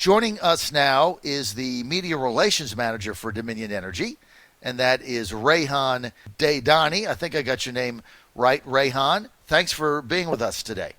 Joining us now is the Media Relations Manager for Dominion Energy, and that is Rayhan Daudani. I think I got your name right, Rayhan. Thanks for being with us today.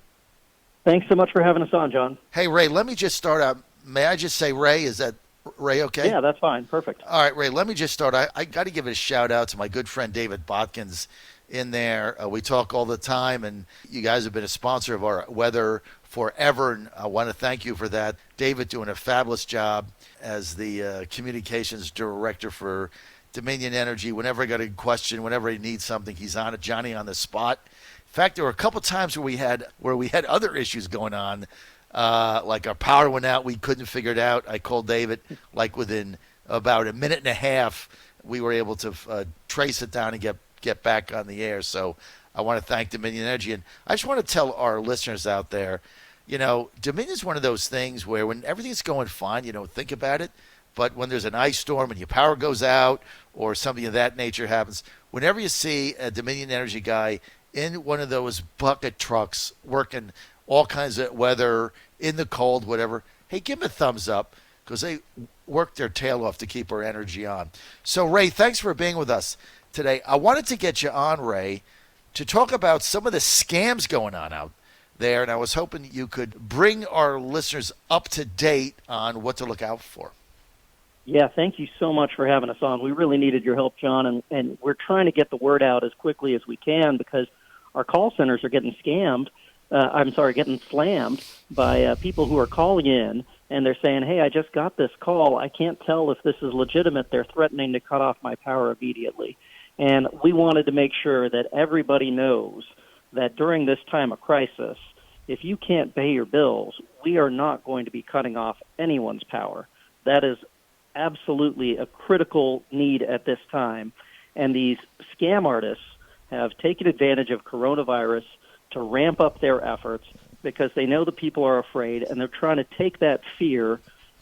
Thanks so much for having us on, John. Hey, Ray, let me just start out. May I just say Ray? Is that Ray okay? Yeah, that's fine. Perfect. All right, Ray, let me just start. I got to give a shout out to my good friend David Botkins in there. We talk all the time, and you guys have been a sponsor of our weather forever, and I want to thank you for that. David doing a fabulous job as the communications director for Dominion Energy. Whenever I got a question, whenever I need something, he's on it. Johnny on the spot. In fact, there were a couple times where we had other issues going on, like our power went out, we couldn't figure it out. I called David, like within about a minute and a half, we were able to trace it down and get back on the air. So I want to thank Dominion Energy, and I just want to tell our listeners out there, Dominion is one of those things where when everything's going fine, you don't think about it. But when there's an ice storm and your power goes out or something of that nature happens, whenever you see a Dominion Energy guy in one of those bucket trucks working all kinds of weather, in the cold, whatever, hey, give them a thumbs up because they work their tail off to keep our energy on. So, Ray, thanks for being with us today. I wanted to get you on, Ray, to talk about some of the scams going on out there, and I was hoping you could bring our listeners up to date on what to look out for. Yeah, thank you so much for having us on. We really needed your help, John, and we're trying to get the word out as quickly as we can because our call centers are getting getting slammed by people who are calling in, and they're saying, hey, I just got this call. I can't tell if this is legitimate. They're threatening to cut off my power immediately. And we wanted to make sure that everybody knows that during this time of crisis, if you can't pay your bills, we are not going to be cutting off anyone's power. That is absolutely a critical need at this time. And these scam artists have taken advantage of coronavirus to ramp up their efforts because they know the people are afraid, and they're trying to take that fear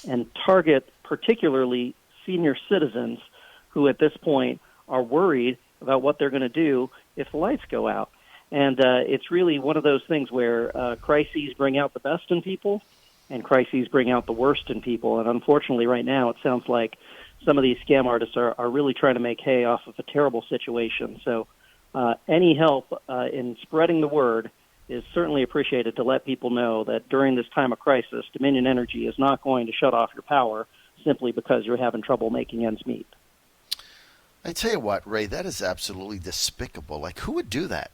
and target particularly senior citizens who at this point are worried about what they're going to do if the lights go out. And it's really one of those things where crises bring out the best in people and crises bring out the worst in people. And unfortunately, right now, it sounds like some of these scam artists are really trying to make hay off of a terrible situation. So any help in spreading the word is certainly appreciated to let people know that during this time of crisis, Dominion Energy is not going to shut off your power simply because you're having trouble making ends meet. I tell you what, Ray, that is absolutely despicable. Like, who would do that?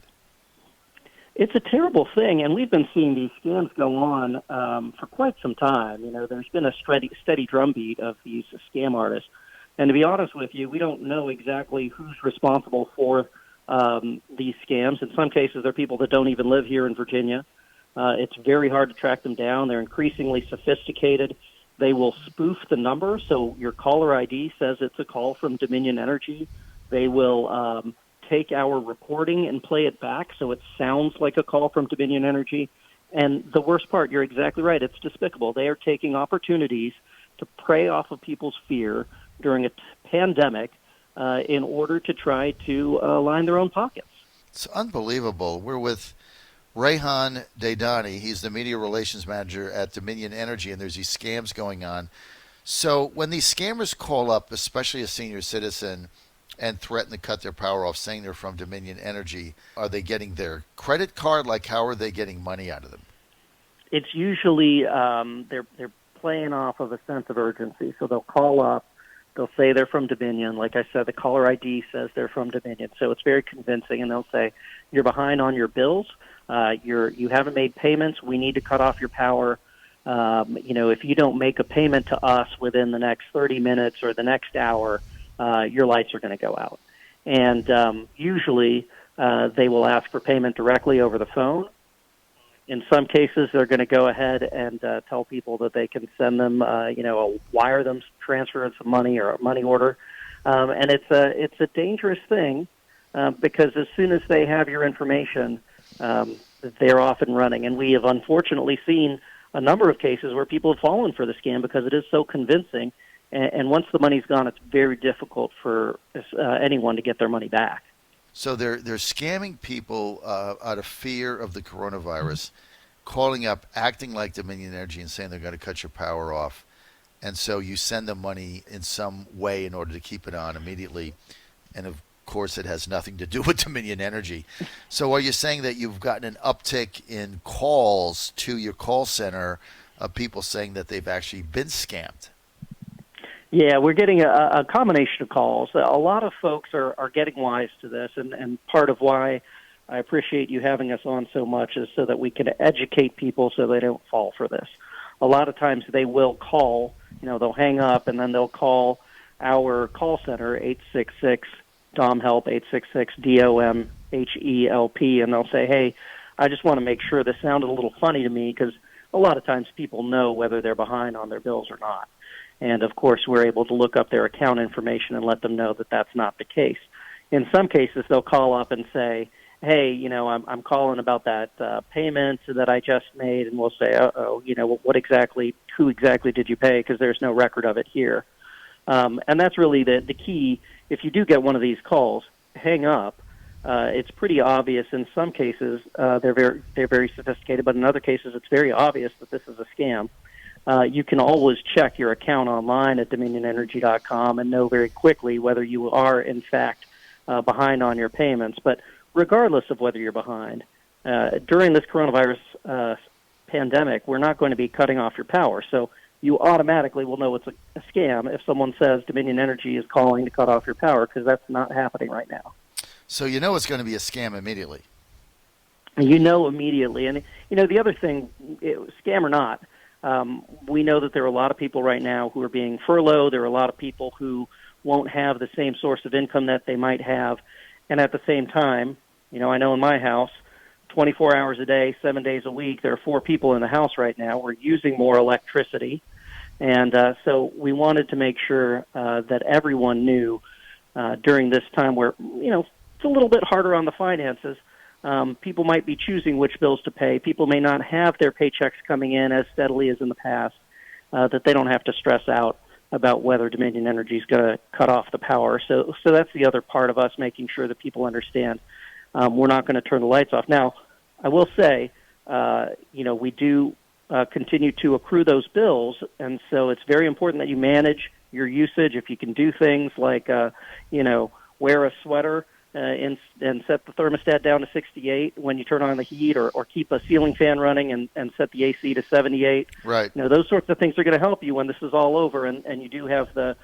It's a terrible thing, and we've been seeing these scams go on for quite some time. There's been a steady drumbeat of these scam artists. And to be honest with you, we don't know exactly who's responsible for these scams. In some cases, they're people that don't even live here in Virginia. It's very hard to track them down. They're increasingly sophisticated. They will spoof the number, so your caller ID says it's a call from Dominion Energy. They will take our recording and play it back so it sounds like a call from Dominion Energy. And the worst part, you're exactly right, it's despicable. They are taking opportunities to prey off of people's fear during a pandemic in order to try to line their own pockets. It's unbelievable. We're with Rayhan Daudani. He's the media relations manager at Dominion Energy, and there's these scams going on. So when these scammers call up, especially a senior citizen, and threaten to cut their power off, saying they're from Dominion Energy, are they getting their credit card? Like, how are they getting money out of them? It's usually they're playing off of a sense of urgency. So they'll call up, they'll say they're from Dominion. Like I said, the caller ID says they're from Dominion. So it's very convincing, and they'll say, you're behind on your bills, you haven't made payments, we need to cut off your power. If you don't make a payment to us within the next 30 minutes or the next hour, your lights are going to go out. And usually they will ask for payment directly over the phone. In some cases, they're going to go ahead and tell people that they can send them, wire them, transfer some money or a money order. And it's a dangerous thing because as soon as they have your information, they're off and running. And we have unfortunately seen a number of cases where people have fallen for the scam because it is so convincing. And once the money's gone, it's very difficult for anyone to get their money back. So they're scamming people out of fear of the coronavirus, calling up, acting like Dominion Energy and saying they're going to cut your power off. and so you send them money in some way in order to keep it on immediately. And of course, it has nothing to do with Dominion Energy. So are you saying that you've gotten an uptick in calls to your call center of people saying that they've actually been scammed? Yeah, we're getting a combination of calls. A lot of folks are getting wise to this, and part of why I appreciate you having us on so much is so that we can educate people so they don't fall for this. A lot of times they will call, they'll hang up, and then they'll call our call center, 866-DOM-HELP, 866-DOM-HELP, and they'll say, hey, I just want to make sure this sounded a little funny to me, because a lot of times people know whether they're behind on their bills or not. And, of course, we're able to look up their account information and let them know that that's not the case. In some cases, they'll call up and say, hey, I'm calling about that payment that I just made, and we'll say, who exactly did you pay, because there's no record of it here. And that's really the key. If you do get one of these calls, hang up. It's pretty obvious. In some cases, they're very sophisticated, but in other cases, it's very obvious that this is a scam. You can always check your account online at dominionenergy.com and know very quickly whether you are, in fact, behind on your payments. But regardless of whether you're behind, during this coronavirus pandemic, we're not going to be cutting off your power. So you automatically will know it's a scam if someone says Dominion Energy is calling to cut off your power, because that's not happening right now. So you know it's going to be a scam immediately. You know immediately. And, the other thing, scam or not, we know that there are a lot of people right now who are being furloughed. There are a lot of people who won't have the same source of income that they might have. And at the same time, I know in my house, 24 hours a day, 7 days a week, there are 4 people in the house right now. We're using more electricity. And so we wanted to make sure that everyone knew during this time where, it's a little bit harder on the finances. People might be choosing which bills to pay. People may not have their paychecks coming in as steadily as in the past, that they don't have to stress out about whether Dominion Energy is going to cut off the power. So that's the other part of us, making sure that people understand we're not going to turn the lights off. Now, I will say, we do continue to accrue those bills, and so it's very important that you manage your usage. If you can do things like, wear a sweater, and set the thermostat down to 68 when you turn on the heat, or keep a ceiling fan running and set the AC to 78. Right. Those sorts of things are going to help you when this is all over and you do have the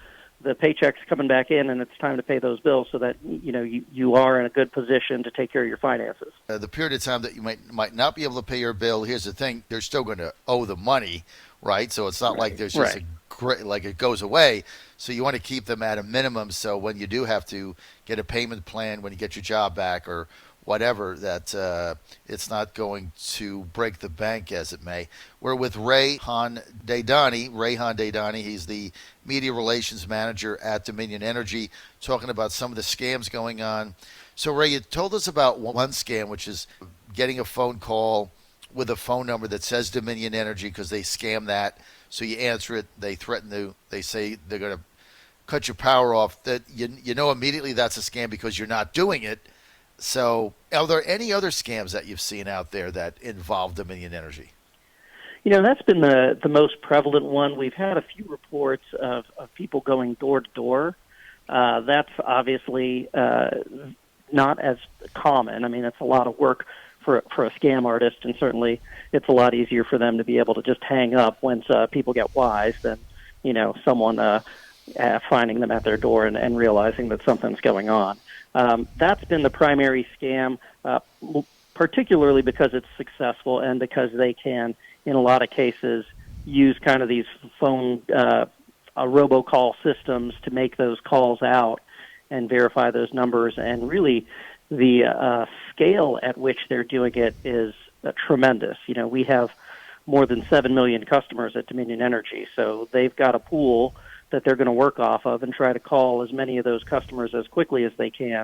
paychecks coming back in and it's time to pay those bills, so that you are in a good position to take care of your finances. The period of time that you might not be able to pay your bill, here's the thing, they're still going to owe the money, right? So it's not like there's just like it goes away. So you want to keep them at a minimum, so when you do have to get a payment plan when you get your job back or whatever, that it's not going to break the bank, as it may. We're with Rayhan Daudani. He's the media relations manager at Dominion Energy, talking about some of the scams going on. So, Ray, you told us about one scam, which is getting a phone call with a phone number that says Dominion Energy, because they scam that. So you answer it, they say they're going to cut your power off. That you know immediately that's a scam because you're not doing it. So are there any other scams that you've seen out there that involve Dominion Energy? That's been the most prevalent one. We've had a few reports of people going door to door. That's obviously not as common. I mean, it's a lot of work for a scam artist, and certainly it's a lot easier for them to be able to just hang up once people get wise than, someone finding them at their door and realizing that something's going on. That's been the primary scam, particularly because it's successful and because they can, in a lot of cases, use kind of these phone robocall systems to make those calls out and verify those numbers. And really, the scale at which they're doing it is tremendous. We have more than 7 million customers at Dominion Energy, so they've got a pool that they're going to work off of and try to call as many of those customers as quickly as they can,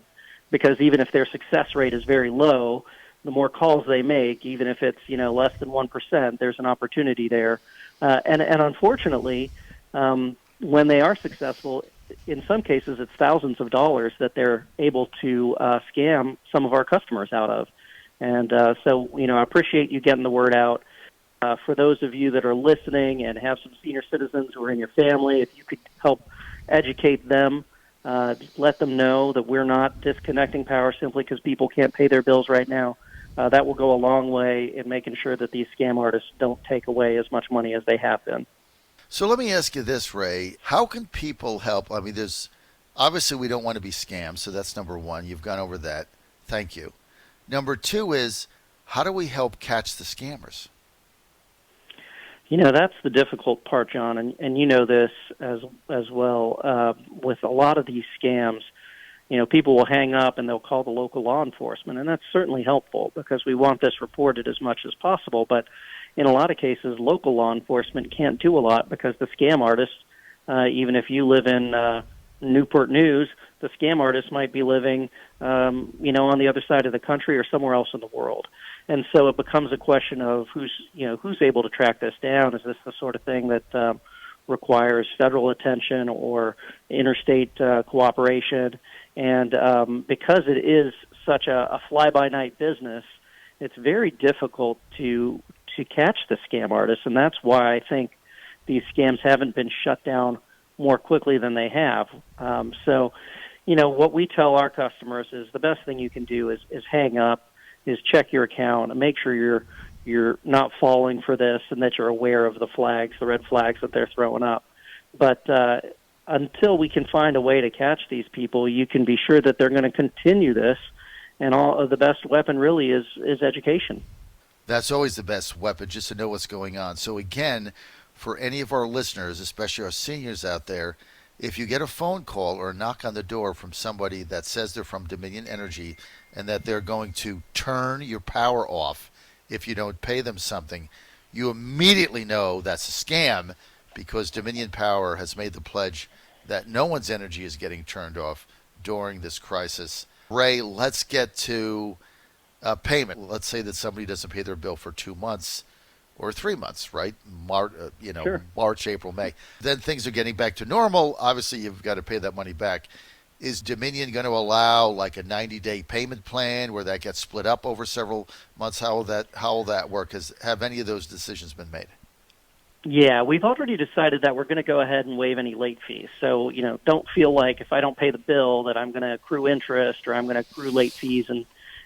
because even if their success rate is very low, the more calls they make, even if it's less than 1%, there's an opportunity there. And unfortunately, when they are successful, in some cases it's thousands of dollars that they're able to scam some of our customers out of. And so I appreciate you getting the word out. For those of you that are listening and have some senior citizens who are in your family, if you could help educate them, let them know that we're not disconnecting power simply because people can't pay their bills right now. That will go a long way in making sure that these scam artists don't take away as much money as they have been. So let me ask you this, Ray. How can people help? I mean, there's obviously we don't want to be scammed, so that's number one. You've gone over that. Thank you. Number two is, how do we help catch the scammers? That's the difficult part, John, and you know this as well. With a lot of these scams, people will hang up and they'll call the local law enforcement, and that's certainly helpful because we want this reported as much as possible. But in a lot of cases, local law enforcement can't do a lot because the scam artist, even if you live in Newport News, the scam artist might be living, on the other side of the country or somewhere else in the world. And so it becomes a question of who's able to track this down. Is this the sort of thing that requires federal attention or interstate cooperation? And because it is such a fly-by-night business, it's very difficult to catch the scam artists, and that's why I think these scams haven't been shut down more quickly than they have. So, what we tell our customers is the best thing you can do is hang up, is check your account and make sure you're not falling for this and that you're aware of the red flags that they're throwing up. But until we can find a way to catch these people, you can be sure that they're going to continue this, and all of the best weapon really is education. That's always the best weapon, just to know what's going on. So again, for any of our listeners, especially our seniors out there, if you get a phone call or a knock on the door from somebody that says they're from Dominion Energy and that they're going to turn your power off if you don't pay them something, you immediately know that's a scam because Dominion Power has made the pledge that no one's energy is getting turned off during this crisis. Ray, let's get to payment. Let's say that somebody doesn't pay their bill for 2 months or 3 months, right? Sure. March, April, May. Then things are getting back to normal. Obviously, you've got to pay that money back. Is Dominion going to allow like a 90-day payment plan where that gets split up over several months? How will that work? Have any of those decisions been made? Yeah, we've already decided that we're going to go ahead and waive any late fees. So, don't feel like if I don't pay the bill that I'm going to accrue interest or I'm going to accrue late fees.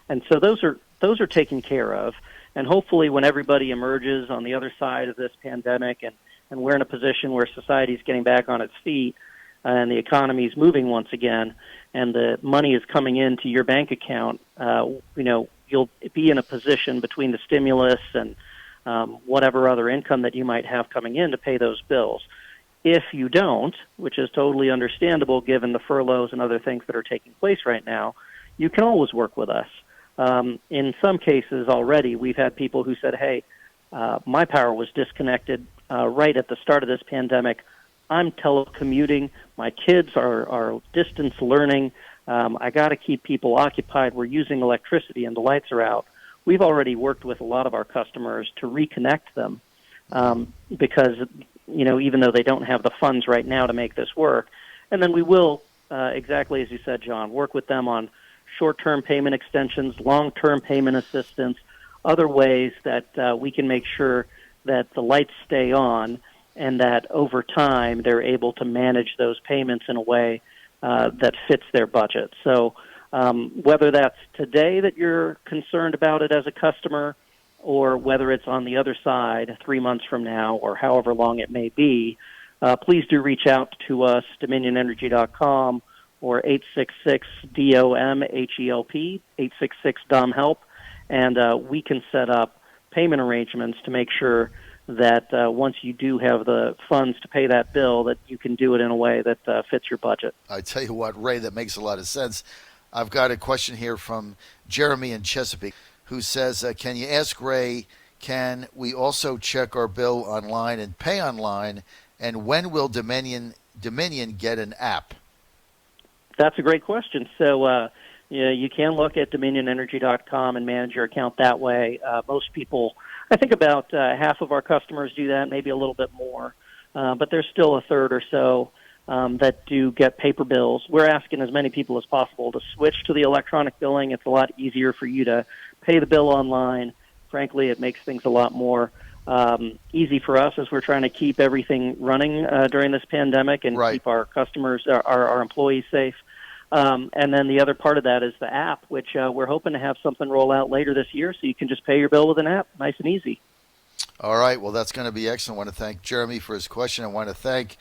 And so those are taken care of. And hopefully when everybody emerges on the other side of this pandemic and we're in a position where society is getting back on its feet and the economy is moving once again and the money is coming into your bank account, you'll be in a position between the stimulus and whatever other income that you might have coming in to pay those bills. If you don't, which is totally understandable given the furloughs and other things that are taking place right now, you can always work with us. In some cases already, we've had people who said, hey, my power was disconnected right at the start of this pandemic. I'm telecommuting. My kids are distance learning. I got to keep people occupied. We're using electricity and the lights are out. We've already worked with a lot of our customers to reconnect them because, even though they don't have the funds right now to make this work. And then we will, exactly as you said, John, work with them on short-term payment extensions, long-term payment assistance, other ways that we can make sure that the lights stay on and that over time they're able to manage those payments in a way that fits their budget. So whether that's today that you're concerned about it as a customer or whether it's on the other side 3 months from now or however long it may be, please do reach out to us, dominionenergy.com, or 866-DOM-HELP, 866-DOM-HELP, and we can set up payment arrangements to make sure that once you do have the funds to pay that bill, that you can do it in a way that fits your budget. I tell you what, Ray, that makes a lot of sense. I've got a question here from Jeremy in Chesapeake who says, can you ask Ray, can we also check our bill online and pay online, and when will Dominion get an app? That's a great question. So you can look at dominionenergy.com and manage your account that way. Most people, I think about half of our customers do that, maybe a little bit more. But there's still a third or so that do get paper bills. We're asking as many people as possible to switch to the electronic billing. It's a lot easier for you to pay the bill online. Frankly, it makes things a lot more easy for us as we're trying to keep everything running during this pandemic and Right. keep our customers, our employees safe. And then the other part of that is the app, which we're hoping to have something roll out later this year, so you can just pay your bill with an app, nice and easy. All right. Well, that's going to be excellent. I want to thank Jeremy for his question. I want to thank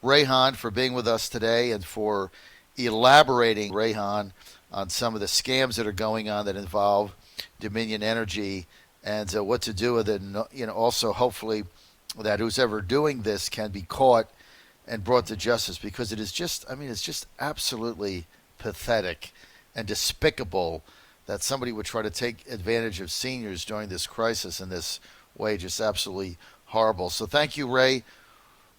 Rayhan for being with us today and for elaborating, Rayhan, on some of the scams that are going on that involve Dominion Energy and what to do with it. And, also hopefully that who's ever doing this can be caught and brought to justice, because it's just absolutely pathetic and despicable that somebody would try to take advantage of seniors during this crisis in this way. Just absolutely horrible. So thank you, Rayhan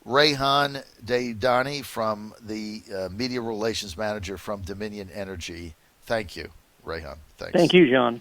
Daudani, from the Media Relations Manager from Dominion Energy. Thank you, Rayhan. Thanks. Thank you, John.